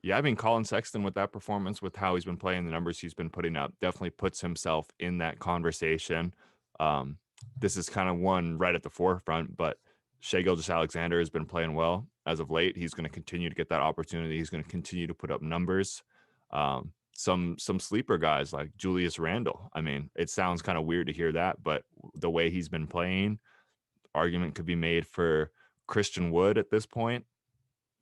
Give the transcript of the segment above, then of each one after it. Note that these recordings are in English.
Yeah, I mean, Colin Sexton with that performance, with how he's been playing, the numbers he's been putting up, definitely puts himself in that conversation. Um, this is kind of one right at the forefront, but Shea Gilgeous-Alexander has been playing well as of late. He's going to continue to get that opportunity. He's going to continue to put up numbers. Some sleeper guys like Julius Randle. I mean, it sounds kind of weird to hear that, but the way he's been playing, argument could be made for Christian Wood at this point.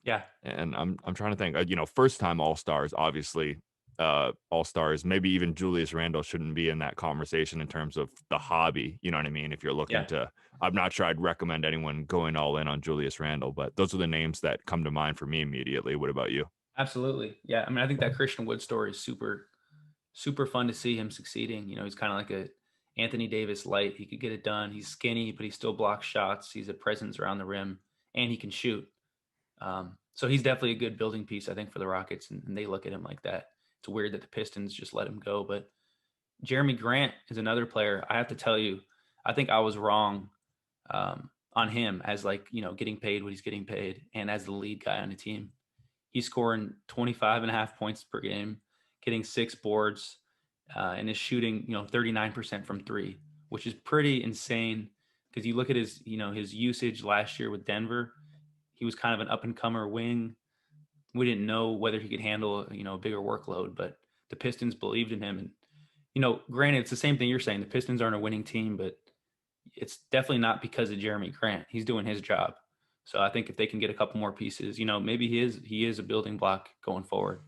Yeah. And I'm trying to think, first time all-stars, obviously, all-stars, maybe even Julius Randle shouldn't be in that conversation in terms of the hobby, you know what I mean? If you're looking Yeah. to, I'm not sure I'd recommend anyone going all in on Julius Randle, but those are the names that come to mind for me immediately. What about you? Absolutely. Yeah. I mean, I think that Christian Wood story is super fun to see him succeeding. He's kind of like a Anthony Davis light. He could get it done. He's skinny, but he still blocks shots. He's a presence around the rim, and he can shoot. So he's definitely a good building piece, I think, for the Rockets, and they look at him like that. It's weird that the Pistons just let him go, but Jeremy Grant is another player. I have to tell you, I think I was wrong on him as getting paid what he's getting paid, and as the lead guy on the team. He's scoring 25 and a half points per game, getting 6 boards, and is shooting, 39% from three, which is pretty insane because you look at his usage last year with Denver. He was kind of an up and comer wing. We didn't know whether he could handle, a bigger workload, but the Pistons believed in him. And, granted, it's the same thing you're saying. The Pistons aren't a winning team, but it's definitely not because of Jeremy Grant. He's doing his job. So I think if they can get a couple more pieces, maybe he is a building block going forward.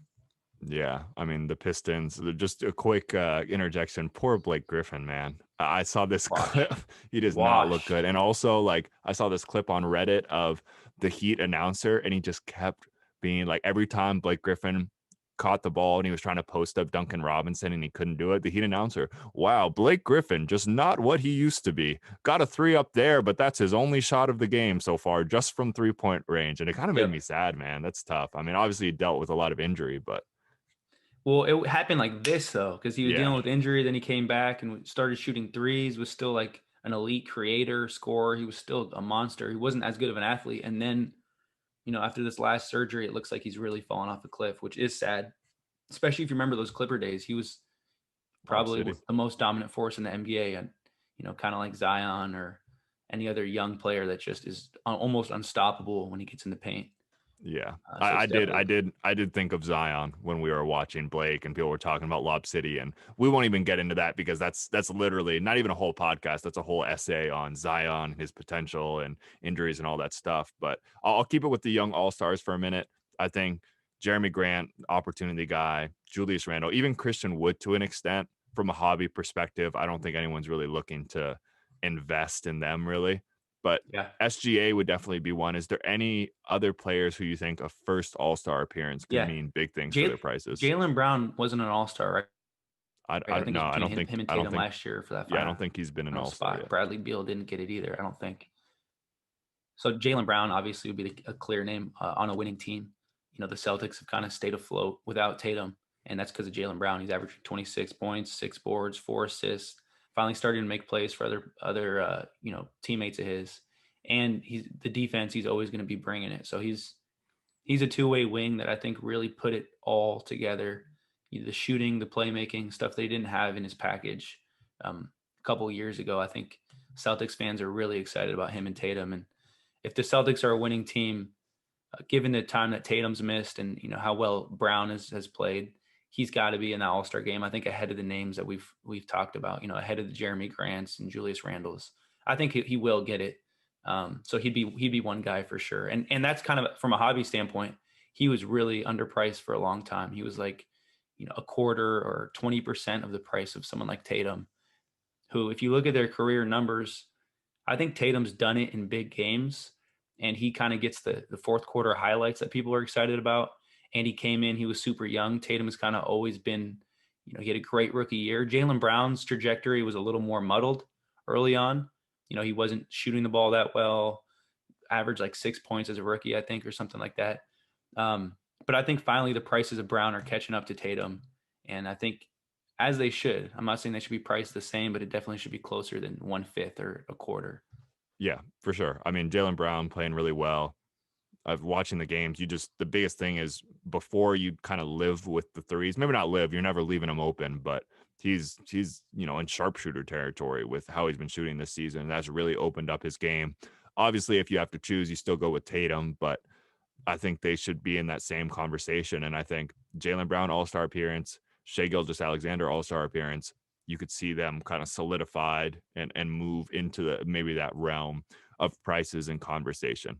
Yeah, I mean the Pistons. Just a quick interjection. Poor Blake Griffin, man. I saw this clip. Washed. He does not look Washed. good. And also, like, I saw this clip on Reddit of the Heat announcer, and he just kept being like, every time Blake Griffin caught the ball and he was trying to post up Duncan Robinson and he couldn't do it, the Heat announcer, wow, Blake Griffin, just not what he used to be. Got a three up there, but that's his only shot of the game so far, just from 3-point range. And it kind of made me Yep. sad, man. That's tough. I mean, obviously, he dealt with a lot of injury, but Well, it happened like this though, because he was yeah. dealing with injury. Then he came back and started shooting threes. Was still like an elite creator, scorer. He was still a monster. He wasn't as good of an athlete. And then, after this last surgery, it looks like he's really fallen off a cliff, which is sad. Especially if you remember those Clipper days, he was Lob probably City. the most dominant force in the NBA, and kind of like Zion or any other young player that just is almost unstoppable when he gets in the paint. Yeah. So I, it's I did I definitely did I did think of Zion when we were watching Blake and people were talking about Lob City, and we won't even get into that because that's literally not even a whole podcast. That's a whole essay on Zion, his potential and injuries and all that stuff. But I'll keep it with the young all-stars for a minute. I think Jeremy Grant, opportunity guy, Julius Randle, even Christian Wood to an extent from a hobby perspective. I don't think anyone's really looking to invest in them really. But yeah, SGA would definitely be one. Is there any other players who you think a first All-Star appearance could yeah. mean big things for their Jay, prices? Jalen Brown wasn't an All Star, right? I think it No, was I between don't him think and I don't Tatum think last year for that yeah, I don't think he's been an final All-Star spot. yet. Bradley Beal didn't get it either. I don't think. So Jalen Brown obviously would be a clear name on a winning team. The Celtics have kind of stayed afloat without Tatum, and that's because of Jalen Brown. He's averaging 26 points, 6 boards, 4 assists. Finally starting to make plays for other teammates of his, and he's the defense. He's always going to be bringing it. So he's a two-way wing that I think really put it all together. The shooting, the playmaking, stuff they didn't have in his package a couple of years ago. I think Celtics fans are really excited about him and Tatum. And if the Celtics are a winning team, given the time that Tatum's missed and how well Brown has played, he's got to be in that All Star game. I think ahead of the names that we've talked about. Ahead of the Jeremy Grants and Julius Randles. I think he will get it. So he'd be one guy for sure. And that's kind of from a hobby standpoint. He was really underpriced for a long time. He was like, a quarter or 20% of the price of someone like Tatum, who, if you look at their career numbers, I think Tatum's done it in big games, and he kind of gets the fourth quarter highlights that people are excited about. And he came in, he was super young. Tatum has kind of always been, he had a great rookie year. Jalen Brown's trajectory was a little more muddled early on. He wasn't shooting the ball that well, averaged like 6 points as a rookie, I think, or something like that. But I think finally the prices of Brown are catching up to Tatum. And I think as they should. I'm not saying they should be priced the same, but it definitely should be closer than 1/5 or a quarter. Yeah, for sure. I mean, Jalen Brown playing really well. of watching the games, the biggest thing is before you kind of live with the threes, maybe not live, you're never leaving him open, but he's in sharpshooter territory with how he's been shooting this season. That's really opened up his game. Obviously, if you have to choose, you still go with Tatum, but I think they should be in that same conversation. And I think Jaylen Brown All-Star appearance, Shai Gilgeous-Alexander All-Star appearance, you could see them kind of solidified and move into maybe that realm of prices and conversation.